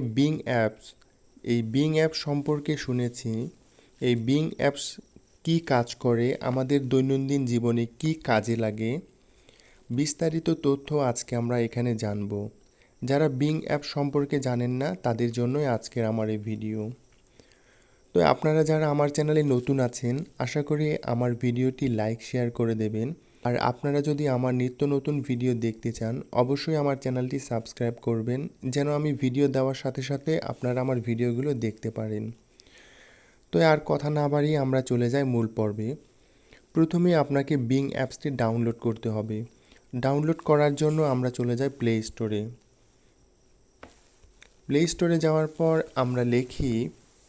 Being apps, এই being app সম্পর্কে শুনেছি। এই বিং অ্যাপস কি কাজ করে, আমাদের দৈনন্দিন জীবনে কি কাজে লাগে, বিস্তারিত তথ্য আজকে আমরা এখানে জানব। যারা বিং অ্যাপ সম্পর্কে জানেন না তাদের জন্যই আজকের আমার এই ভিডিও। তো আপনারা যারা আমার চ্যানেলে নতুন আছেন, আশা করি আমার ভিডিওটি লাইক শেয়ার করে দেবেন। আর আপনারা যদি আমার নিত্য নতুন ভিডিও দেখতে চান, অবশ্যই আমার চ্যানেলটি সাবস্ক্রাইব করবেন, যেন আমি ভিডিও দেওয়ার সাথে সাথে আপনারা আমার ভিডিওগুলো দেখতে পারেন। তো আর কথা না বাড়িয়ে আমরা চলে যাই মূল পর্বে। প্রথমে আপনাকে বিং অ্যাপসটি ডাউনলোড করতে হবে। ডাউনলোড করার জন্য আমরা চলে যাই প্লে স্টোরে। প্লে স্টোরে যাওয়ার পর আমরা লিখি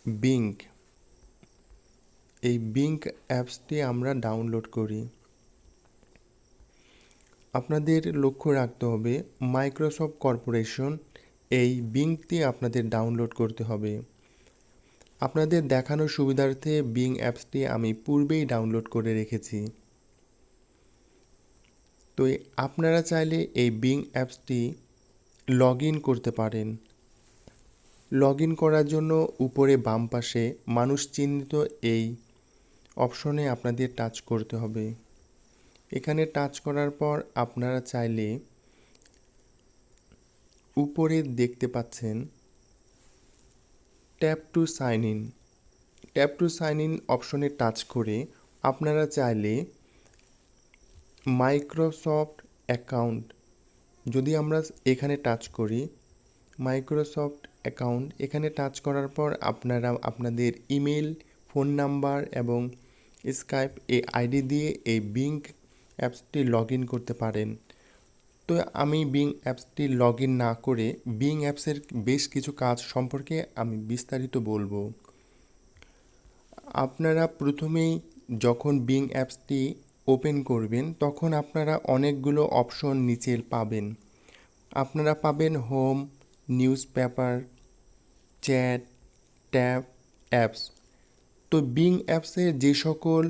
বিং। এই বিং অ্যাপসটি আমরা ডাউনলোড করি। আপনাদের লক্ষ্য রাখতে হবে মাইক্রোসফট কর্পোরেশন এই বিংটি আপনাদের ডাউনলোড করতে হবে। আপনাদের দেখানোর সুবিধার্থে বিং অ্যাপসটি আমি পূর্বেই ডাউনলোড করে রেখেছি। তো আপনারা চাইলে এই বিং অ্যাপসটি লগ ইন করতে পারেন। লগ ইন করার জন্য উপরে বাম পাশে মানুষ চিহ্নিত এই অপশনে আপনাদের টাচ করতে হবে। এখানে টাচ করার পর আপনারা চাইলে উপরে দেখতে পাচ্ছেন tap to sign in. Tap to sign in অপশনে টাচ করে আপনারা চাইলে মাইক্রোসফট অ্যাকাউন্ট, যদি আমরা এখানে টাচ করি মাইক্রোসফট অ্যাকাউন্ট, এখানে টাচ করার পর আপনারা আপনাদের ইমেল, ফোন নাম্বার এবং স্কাইপ এই আইডি দিয়ে এই বিং অ্যাপসটি লগ ইন করতে পারেন। তো আমি বিং অ্যাপসটি লগ ইন না করে বিং অ্যাপসের বেশ কিছু কাজ সম্পর্কে আমি বিস্তারিত বলবো। আপনারা প্রথমেই যখন বিং অ্যাপসটি ওপেন করবেন তখন আপনারা অনেকগুলো অপশন নিচে পাবেন। আপনারা পাবেন home, news paper, chat, tab, apps. তো বিং অ্যাপসের যে সকল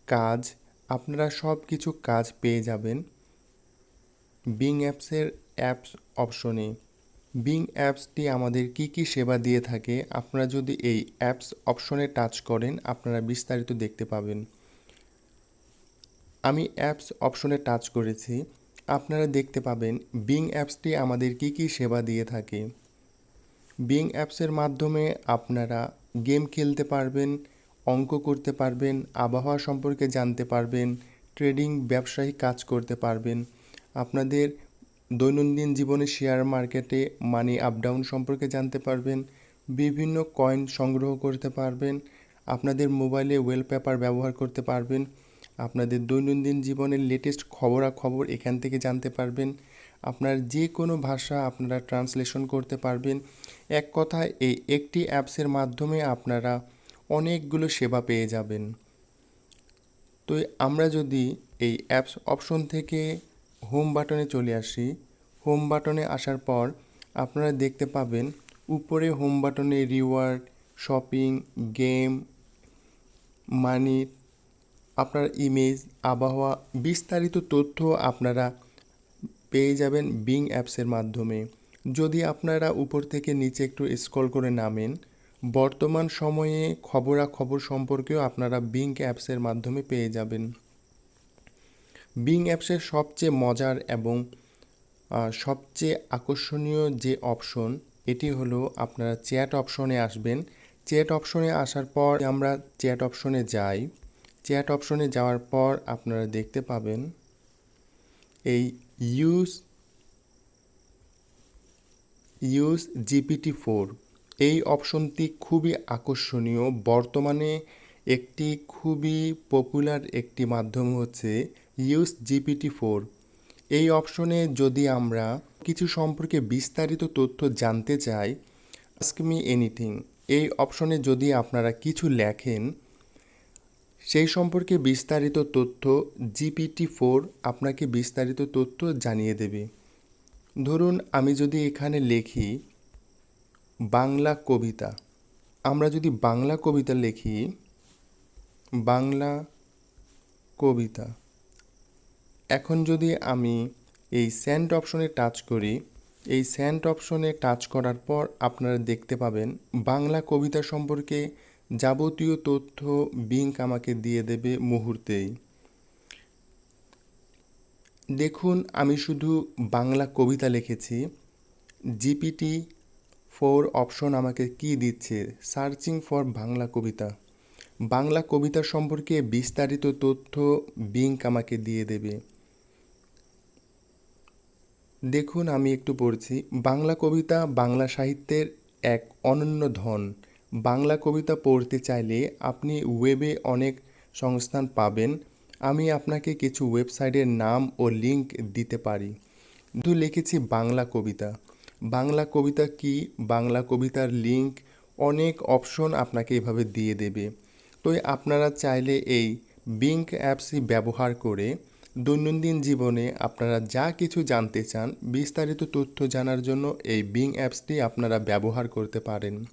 কাজ, আপনারা সব কিছু কাজ পেয়ে যাবেন বিং অ্যাপসের অ্যাপস অপশনে। বিং অ্যাপসটি আমাদের কি কি সেবা দিয়ে থাকে, আপনারা যদি এই অ্যাপস অপশনে টাচ করেন আপনারা বিস্তারিত দেখতে পাবেন। আমি অ্যাপস অপশনে টাচ করেছি। আপনারা দেখতে পাবেন বিং অ্যাপসটি আমাদের কি কি সেবা দিয়ে থাকে। বিং অ্যাপসের মাধ্যমে আপনারা গেম খেলতে পারবেন, অঙ্ক করতে পারবেন, আবহাওয়া সম্পর্কে জানতে পারবেন, ট্রেডিং ব্যবসায়িক কাজ করতে পারবেন, আপনাদের দৈনন্দিন জীবনে শেয়ার মার্কেটে মানি আপ ডাউন সম্পর্কে জানতে পারবেন, বিভিন্ন কয়েন সংগ্রহ করতে পারবেন, আপনাদের মোবাইলে ওয়ালপেপার ব্যবহার করতে পারবেন, আপনাদের দৈনন্দিন জীবনের লেটেস্ট খবরাখবর এখান থেকে জানতে পারবেন, আপনার যে কোনো ভাষা আপনারা ট্রান্সলেশন করতে পারবেন। এক কথায় এই একটি অ্যাপসের মাধ্যমে আপনারা অনেকগুলো সেবা পেয়ে যাবেন। তো আমরা যদি এই অ্যাপস অপশন থেকে হোম বাটনে চলে আসি, হোম বাটনে আসার পর আপনারা দেখতে পাবেন উপরে হোম বাটনে রিওয়ার্ড, শপিং, গেম, মানি, আপনার ইমেজ, আবহাওয়া, বিস্তারিত তথ্য আপনারা পেয়ে যাবেন বিং অ্যাপসের মাধ্যমে। যদি আপনারা উপর থেকে নিচে একটু স্ক্রল করে নামেন, বর্তমান সময়ে খবরাখবর সম্পর্কেও আপনারা বিং অ্যাপসের মাধ্যমে পেয়ে যাবেন। বিং অ্যাপসের সবচেয়ে মজার এবং সবচেয়ে আকর্ষণীয় যে অপশন, এটি হলো আপনারা চ্যাট অপশনে আসবেন। চ্যাট অপশনে আসার পর আমরা চ্যাট অপশনে যাই। চ্যাট অপশনে যাওয়ার পর আপনারা দেখতে পাবেন এই ইউজ GPT-4 এই অপশনটি খুবই আকর্ষণীয়। বর্তমানে একটি খুবই পপুলার একটি মাধ্যম হচ্ছে ইউজ GPT-4। এই অপশনে যদি আমরা কিছু সম্পর্কে বিস্তারিত তথ্য জানতে চাই, আস্ক মি এনিথিং এই অপশনে যদি আপনারা কিছু লেখেন, সেই সম্পর্কে বিস্তারিত তথ্য GPT-4 আপনাকে বিস্তারিত তথ্য জানিয়ে দেবে। ধরুন আমি যদি এখানে লিখি বাংলা কবিতা, আমরা যদি বাংলা কবিতা লিখি, বাংলা কবিতা, এখন যদি আমি এই সেন্ড অপশনে টাচ করি, এই সেন্ড অপশনে টাচ করার পর আপনারা দেখতে পাবেন বাংলা কবিতা সম্পর্কে যাবতীয় তথ্য বিং আমাকে দিয়ে দেবে মুহূর্তেই। দেখুন আমি শুধু বাংলা কবিতা লিখেছি, GPT-4 অপশন আমাকে কি দিচ্ছে, সার্চিং ফর বাংলা কবিতা। বাংলা কবিতা সম্পর্কে বিস্তারিত তথ্য বিং আমাকে দিয়ে দেবে। দেখুন আমি একটু পড়ছি। বাংলা কবিতা বাংলা সাহিত্যের এক অনন্য ধন। বাংলা কবিতা পড়তে চাইলে আপনি ওয়েবে অনেক সংস্থান পাবেন। আমি আপনাকে কিছু ওয়েবসাইটের নাম ও লিংক দিতে পারি। শুধু লিখেছি বাংলা কবিতা। বাংলা কবিতা কি, বাংলা কবিতার লিংক, অনেক অপশন আপনাকে এভাবে দিয়ে দেবে। তো আপনারা চাইলে এই বিং অ্যাপসই ব্যবহার করে দৈনন্দিন জীবনে আপনারা যা কিছু জানতে চান, বিস্তারিত তথ্য জানার জন্য এই বিং অ্যাপসটি আপনারা ব্যবহার করতে পারেন।